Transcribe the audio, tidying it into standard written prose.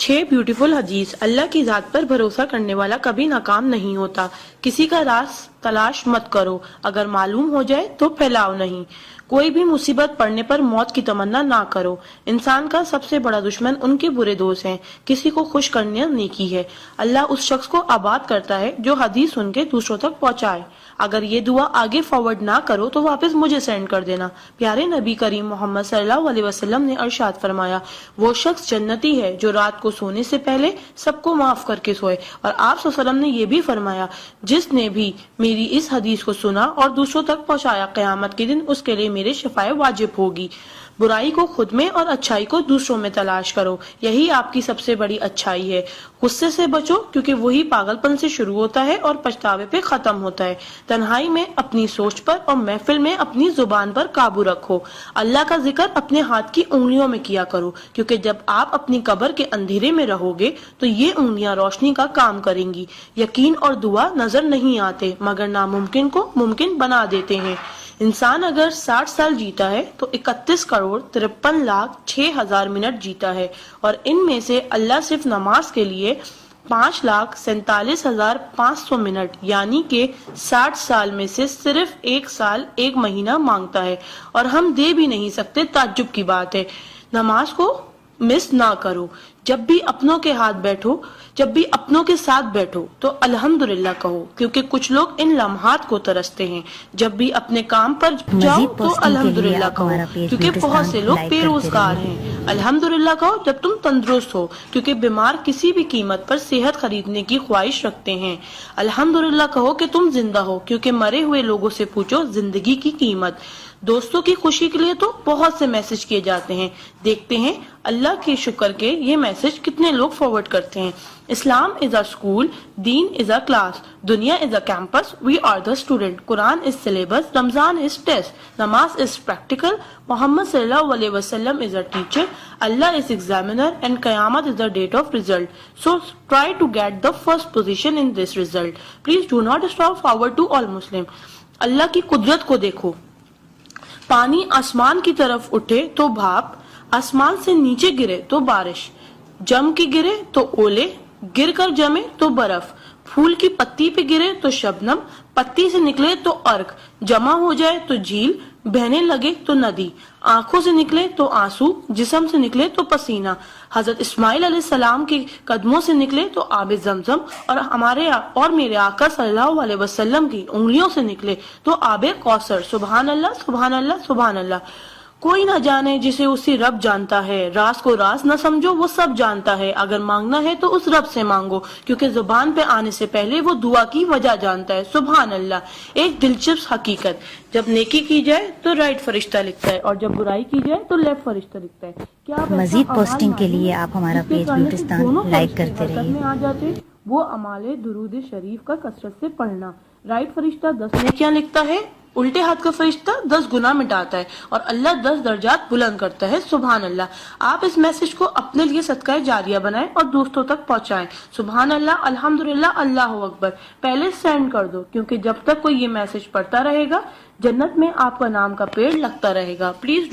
6 beautiful हदीस। अल्लाह की जात पर भरोसा करने वाला कभी नाकाम नहीं होता। किसी का राज तलाश मत करो, अगर मालूम हो जाए तो फैलाओ नहीं। कोई भी मुसीबत पड़ने पर मौत की तमन्ना ना करो। इंसान का सबसे बड़ा दुश्मन उनके बुरे दोस्त हैं। किसी को खुश करना नेकी है। अल्लाह उस शख्स को आबाद करता है जो हदीस सुन के दूसरों तक पहुंचाए। अगर ये दुआ आगे फॉरवर्ड ना करो तो वापस मुझे सेंड कर देना। प्यारे नबी करीम मोहम्मद सल्लल्लाहु अलैहि वसल्लम ने अरशाद फरमाया, वो शख्स जन्नती है जो रात को सोने से पहले सबको माफ करके सोए। और आप सल्लल्लाहु अलैहि वसल्लम ने ये भी फरमाया, जिसने भी मेरी इस हदीस को सुना और दूसरों तक पहुंचाया, क़यामत के दिन उसके लिए मेरे शफाए वाजिब होगी। बुराई को खुद में और अच्छाई को दूसरों में तलाश करो, यही आपकी सबसे बड़ी अच्छाई है। गुस्से से बचो क्योंकि वही पागलपन से शुरू होता है और पछतावे पे खत्म होता है। तन्हाई में अपनी सोच पर और महफिल में अपनी जुबान पर काबू रखो। अल्लाह का जिक्र अपने हाथ की उंगलियों में किया करो, क्योंकि जब आप अपनी कब्र के अंधेरे में रहोगे तो ये उंगलियां रोशनी का काम करेंगी। यकीन और दुआ नजर नहीं आते मगर नामुमकिन को मुमकिन बना देते हैं। इंसान अगर 60 साल जीता है तो 31,53,06,000 मिनट जीता है, और इनमें से अल्लाह सिर्फ नमाज के लिए 5,47,500 मिनट यानी कि 60 साल में से सिर्फ 1 साल 1 महीना मांगता है, और हम दे भी नहीं सकते। ताज्जुब की बात है। नमाज को मिस ना करो। जब भी अपनों के साथ बैठो तो अल्हम्दुलिल्लाह कहो, क्योंकि कुछ लोग इन लम्हात को तरसते हैं। जब भी अपने काम पर जाओ तो अल्हम्दुलिल्लाह कहो, क्योंकि बहुत से लोग बेरोजगार हैं। अल्हम्दुलिल्लाह कहो जब तुम तंदुरुस्त हो, क्योंकि बीमार किसी भी कीमत पर सेहत खरीदने की ख्वाहिश रखते हैं। अल्हम्दुलिल्लाह कहो कि तुम जिंदा हो, क्योंकि मरे हुए लोगों से पूछो जिंदगी की कीमत। दोस्तों की खुशी के लिए तो बहुत से मैसेज किए जाते हैं, देखते हैं अल्लाह के शुक्र के ये मैसेज कितने लोग फॉरवर्ड करते हैं। इस्लाम इज अ स्कूल, दीन इज अ क्लास, दुनिया is a campus, we are the student, Quran is syllabus, Ramzan is test, namaz is practical, मोहम्मद सल्लल्लाहु अलैहि वसल्लम is a teacher, Allah is examiner and कयामत is the date of result. So try to get the first position in this result. Please do not stop forward to all Muslim. अल्लाह की कुदरत को देखो। पानी आसमान की तरफ उठे तो भाप, आसमान से नीचे गिरे तो बारिश, जम के गिरे तो ओले, गिर कर जमे तो बर्फ, फूल की पत्ती पे गिरे तो शबनम, पत्ती से निकले तो अर्क, जमा हो जाए तो झील, बहने लगे तो नदी, आंखों से निकले तो आंसू, जिस्म से निकले तो पसीना, हजरत इस्माइल अलैहिस्सलाम के कदमों से निकले तो आबे जमजम, और मेरे आका सल्लल्लाहु अलैहि वसल्लम की उंगलियों से निकले तो आबे कौसर। सुभान अल्लाह, सुभान अल्लाह, सुभान अल्लाह। कोई ना जाने जिसे उसी रब जानता है। राज को राज न समझो, वो सब जानता है। अगर मांगना है तो उस रब से मांगो, क्योंकि जुबान पे आने से पहले वो दुआ की वजह जानता है। सुभान अल्लाह। एक दिलचस्प हकीकत, जब नेकी की जाए तो राइट फरिश्ता लिखता है, और जब बुराई की जाए तो लेफ्ट फरिश्ता लिखता है। क्या मजीद पोस्टिंग के लिए आप हमारा पेज ब्यूटिस्तान लाइक करते रहिए। आ जाते वो अमाले दुरूद शरीफ का कसरत से पढ़ना। राइट फरिश्ता 10 नेकियां लिखता है, उल्टे हाथ का फरिश्ता 10 गुनाह मिटाता है, और अल्लाह 10 दर्जात बुलंद करता है। सुभान अल्लाह। आप इस मैसेज को अपने लिए सदका जारिया बनाएं और दोस्तों तक पहुंचाएं। सुभान अल्लाह, अल्हम्दुलिल्लाह, अल्लाहु अकबर पहले सेंड कर दो, क्योंकि जब तक कोई ये मैसेज पढ़ता रहेगा जन्नत में आपका नाम का पेड़ लगता रहेगा। प्लीज